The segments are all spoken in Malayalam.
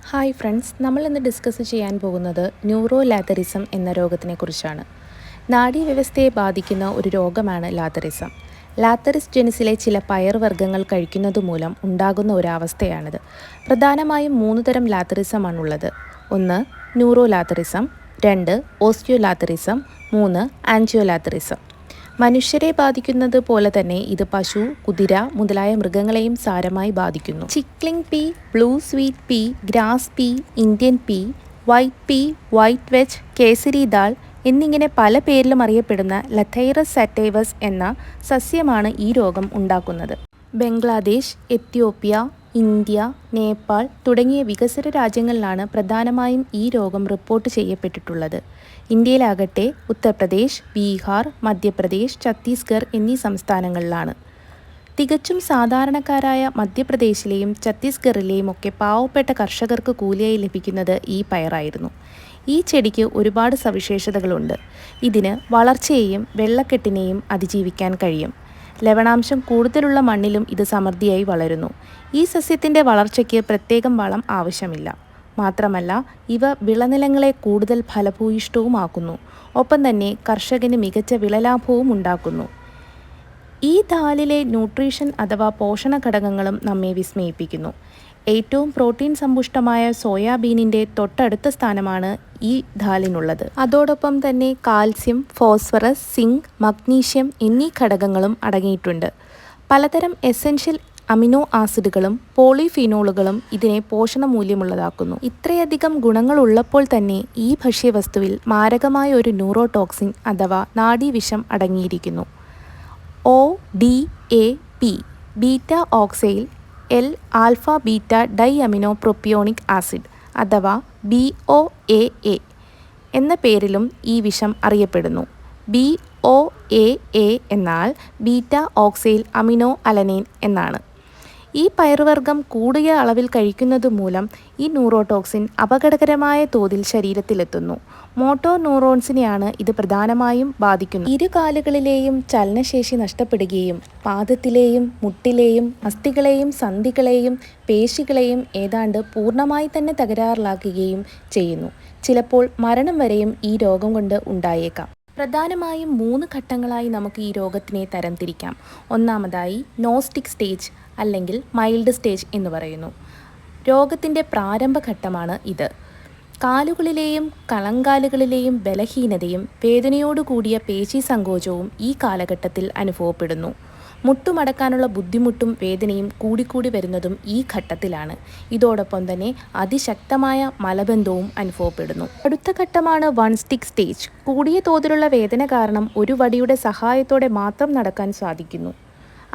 ഹായ് ഫ്രണ്ട്സ്, നമ്മളിന്ന് ഡിസ്കസ് ചെയ്യാൻ പോകുന്നത് ന്യൂറോലാത്തറിസം എന്ന രോഗത്തിനെക്കുറിച്ചാണ്. നാഡീവ്യവസ്ഥയെ ബാധിക്കുന്ന ഒരു രോഗമാണ് ലാത്തറിസം. ലാത്തറിസ് ജനുസിലെ ചില പയർവർഗ്ഗങ്ങൾ കഴിക്കുന്നത് മൂലം ഉണ്ടാകുന്ന ഒരവസ്ഥയാണിത്. പ്രധാനമായും 3 തരം ലാത്തറിസമാണുള്ളത്. 1. ന്യൂറോലാത്തറിസം, 2. ഓസ്റ്റിയോലാത്തറിസം, 3. ആൻജിയോലാത്തറിസം. മനുഷ്യരെ ബാധിക്കുന്നത് പോലെ തന്നെ ഇത് പശു, കുതിര മുതലായ മൃഗങ്ങളെയും സാരമായി ബാധിക്കുന്നു. Chickling pea, blue sweet pea, grass pea, Indian pea, white pea, white vetch, kesari Dahl എന്നിങ്ങനെ പല പേരിലും അറിയപ്പെടുന്ന ലഥൈറസ് സാറ്റൈവസ് എന്ന സസ്യമാണ് ഈ രോഗം ഉണ്ടാക്കുന്നത്. ബംഗ്ലാദേശ്, എത്യോപ്യ, ഇന്ത്യ, നേപ്പാൾ തുടങ്ങിയ വികസ്വര രാജ്യങ്ങളിലാണ് പ്രധാനമായും ഈ രോഗം റിപ്പോർട്ട് ചെയ്യപ്പെട്ടിട്ടുള്ളത്. ഇന്ത്യയിലാകട്ടെ ഉത്തർപ്രദേശ്, ബീഹാർ, മധ്യപ്രദേശ്, ഛത്തീസ്ഗഡ് എന്നീ സംസ്ഥാനങ്ങളിലാണ്. തികച്ചും സാധാരണക്കാരായ മധ്യപ്രദേശിലെയും ഛത്തീസ്ഗഡിലെയും ഒക്കെ പാവപ്പെട്ട കർഷകർക്ക് കൂലിയായി ലഭിക്കുന്നത് ഈ പയറായിരുന്നു. ഈ ചെടിക്ക് ഒരുപാട് സവിശേഷതകളുണ്ട്. ഇതിന് വളർച്ചയെയും വെള്ളക്കെട്ടിനെയും അതിജീവിക്കാൻ കഴിയും. ലവണാംശം കൂടുതലുള്ള മണ്ണിലും ഇത് സമൃദ്ധിയായി വളരുന്നു. ഈ സസ്യത്തിൻ്റെ വളർച്ചയ്ക്ക് പ്രത്യേകം വളം ആവശ്യമില്ല. മാത്രമല്ല, ഇവ വിളനിലങ്ങളെ കൂടുതൽ ഫലഭൂയിഷ്ഠവുമാക്കുന്നു. ഒപ്പം തന്നെ കർഷകന് മികച്ച വിളലാഭവും ഉണ്ടാക്കുന്നു. ഈ ദാലിലെ ന്യൂട്രീഷൻ അഥവാ പോഷണ ഘടകങ്ങളും നമ്മെ വിസ്മയിപ്പിക്കുന്നു. ഏറ്റവും പ്രോട്ടീൻ സമ്പുഷ്ടമായ സോയാബീനിൻ്റെ തൊട്ടടുത്ത സ്ഥാനമാണ് ഈ ദാലിനുള്ളത്. അതോടൊപ്പം തന്നെ കാൽസ്യം, ഫോസ്ഫറസ്, സിങ്ക്, മഗ്നീഷ്യം എന്നീ ഘടകങ്ങളും അടങ്ങിയിട്ടുണ്ട്. പലതരം എസൻഷ്യൽ അമിനോ ആസിഡുകളും പോളിഫിനോളുകളും ഇതിനെ പോഷണമൂല്യമുള്ളതാക്കുന്നു. ഇത്രയധികം ഗുണങ്ങളുള്ളപ്പോൾ തന്നെ ഈ ഭക്ഷ്യവസ്തുവിൽ മാരകമായ ഒരു ന്യൂറോടോക്സിൻ അഥവാ നാഡീവിഷം അടങ്ങിയിരിക്കുന്നു. ODAP, beta oxalyl L alpha beta diamino propionic acid അഥവാ BOAA എന്ന പേരിലും ഈ വിഷം അറിയപ്പെടുന്നു. BOAA എന്നാൽ ബീറ്റ ഓക്സൈൽ അമിനോ അലനൈൻ എന്നാണ്. ഈ പയറുവർഗ്ഗം കൂടിയ അളവിൽ കഴിക്കുന്നത് മൂലം ഈ ന്യൂറോടോക്സിൻ അപകടകരമായ തോതിൽ ശരീരത്തിലെത്തുന്നു. മോട്ടോർ ന്യൂറോൺസിനെയാണ് ഇത് പ്രധാനമായും ബാധിക്കുന്നത്. ഇരുകാലുകളിലെയും ചലനശേഷി നഷ്ടപ്പെടുകയും പാദത്തിലെയും മുട്ടിലെയും അസ്ഥികളെയും സന്ധികളെയും പേശികളെയും ഏതാണ്ട് പൂർണ്ണമായി തന്നെ തകരാറിലാക്കുകയും ചെയ്യുന്നു. ചിലപ്പോൾ മരണം വരെയും ഈ രോഗം കൊണ്ട് ഉണ്ടായേക്കാം. പ്രധാനമായും 3 ഘട്ടങ്ങളായി നമുക്ക് ഈ രോഗത്തിനെ തരംതിരിക്കാം. ഒന്നാമതായി നോസ്റ്റിക് സ്റ്റേജ് അല്ലെങ്കിൽ മൈൽഡ് സ്റ്റേജ് എന്ന് പറയുന്നു. രോഗത്തിൻ്റെ പ്രാരംഭഘട്ടമാണ് ഇത്. കാലുകളിലെയും കണങ്കാലുകളിലെയും ബലഹീനതയും വേദനയോടുകൂടിയ പേശി സങ്കോചവും ഈ കാലഘട്ടത്തിൽ അനുഭവപ്പെടുന്നു. മുട്ടുമടക്കാനുള്ള ബുദ്ധിമുട്ടും വേദനയും കൂടിക്കൂടി വരുന്നതും ഈ ഘട്ടത്തിലാണ്. ഇതോടൊപ്പം തന്നെ അതിശക്തമായ മലബന്ധവും അനുഭവപ്പെടുന്നു. അടുത്ത ഘട്ടമാണ് 1 സ്റ്റിക്ക് സ്റ്റേജ്. കൂടിയ തോതിലുള്ള വേദന കാരണം ഒരു വടിയുടെ സഹായത്തോടെ മാത്രം നടക്കാൻ സാധിക്കുന്നു.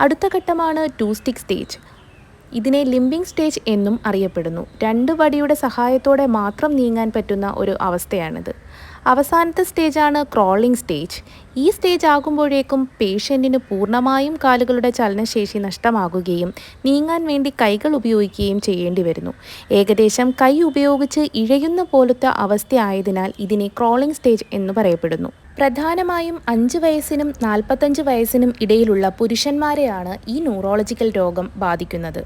അടുത്ത ഘട്ടമാണ് 2 സ്റ്റിക്ക് സ്റ്റേജ്. ഇതിനെ ലിംബിംഗ് സ്റ്റേജ് എന്നും അറിയപ്പെടുന്നു. 2 വടിയുടെ സഹായത്തോടെ മാത്രം നീങ്ങാൻ പറ്റുന്ന ഒരു അവസ്ഥയാണിത്. അവസാനത്തെ സ്റ്റേജാണ് ക്രോളിംഗ് സ്റ്റേജ്. ഈ സ്റ്റേജ് ആകുമ്പോഴേക്കും പേഷ്യൻറ്റിന് പൂർണ്ണമായും കാലുകളുടെ ചലനശേഷി നഷ്ടമാകുകയും നീങ്ങാൻ വേണ്ടി കൈകൾ ഉപയോഗിക്കുകയും ചെയ്യേണ്ടി വരുന്നു. ഏകദേശം കൈ ഉപയോഗിച്ച് ഇഴയുന്ന പോലത്തെ അവസ്ഥയായതിനാൽ ഇതിനെ ക്രോളിംഗ് സ്റ്റേജ് എന്ന് പറയപ്പെടുന്നു. പ്രധാനമായും 5 വയസ്സിനും 45 വയസ്സിനും ഇടയിലുള്ള പുരുഷന്മാരെയാണ് ഈ ന്യൂറോളജിക്കൽ രോഗം ബാധിക്കുന്നത്.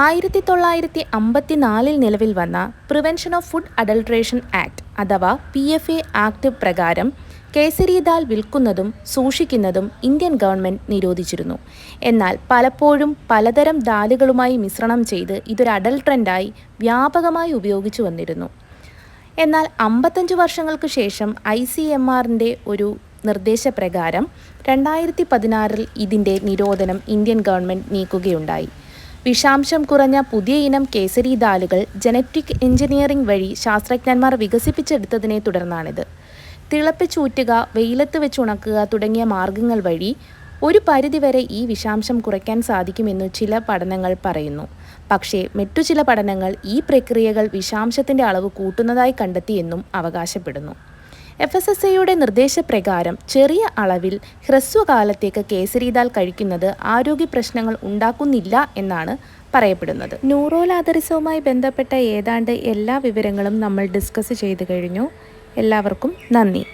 1954 നിലവിൽ വന്ന prevention of food adulteration act അഥവാ PFA ആക്ട് പ്രകാരം കേസരി ദാൽ വിൽക്കുന്നതും സൂക്ഷിക്കുന്നതും ഇന്ത്യൻ ഗവൺമെൻറ് നിരോധിച്ചിരുന്നു. എന്നാൽ പലപ്പോഴും പലതരം ദാലുകളുമായി മിശ്രണം ചെയ്ത് ഇതൊരു അഡൾട്രൻ്റായി വ്യാപകമായി ഉപയോഗിച്ചു വന്നിരുന്നു. എന്നാൽ 55 വർഷങ്ങൾക്ക് ശേഷം ICMRൻ്റെ ഒരു നിർദ്ദേശപ്രകാരം 2016 ഇതിൻ്റെ നിരോധനം ഇന്ത്യൻ ഗവൺമെൻറ് നീക്കുകയുണ്ടായി. വിഷാംശം കുറഞ്ഞ പുതിയ ഇനം കേസരി ദാലുകൾ ജനറ്റിക് എഞ്ചിനീയറിംഗ് വഴി ശാസ്ത്രജ്ഞന്മാർ വികസിപ്പിച്ചെടുത്തതിനെ തുടർന്നാണിത്. തിളപ്പിച്ചൂറ്റുക, വെയിലത്ത് വെച്ച് ഉണക്കുക തുടങ്ങിയ മാർഗങ്ങൾ വഴി ഒരു പരിധിവരെ ഈ വിഷാംശം കുറയ്ക്കാൻ സാധിക്കുമെന്ന് ചില പഠനങ്ങൾ പറയുന്നു. പക്ഷേ മറ്റു ചില പഠനങ്ങൾ ഈ പ്രക്രിയകൾ വിഷാംശത്തിൻ്റെ അളവ് കൂട്ടുന്നതായി കണ്ടെത്തിയെന്നും അവകാശപ്പെടുന്നു. FSSAIയുടെ നിർദ്ദേശപ്രകാരം ചെറിയ അളവിൽ ഹ്രസ്വകാലത്തേക്ക് കേസരി ദാൽ കഴിക്കുന്നത് ആരോഗ്യ പ്രശ്നങ്ങൾ ഉണ്ടാക്കുന്നില്ല എന്നാണ് പറയപ്പെടുന്നത്. ന്യൂറോലാത്തറിസവുമായി ബന്ധപ്പെട്ട ഏതാണ്ട് എല്ലാ വിവരങ്ങളും നമ്മൾ ഡിസ്കസ് ചെയ്തു കഴിഞ്ഞു. എല്ലാവർക്കും നന്ദി.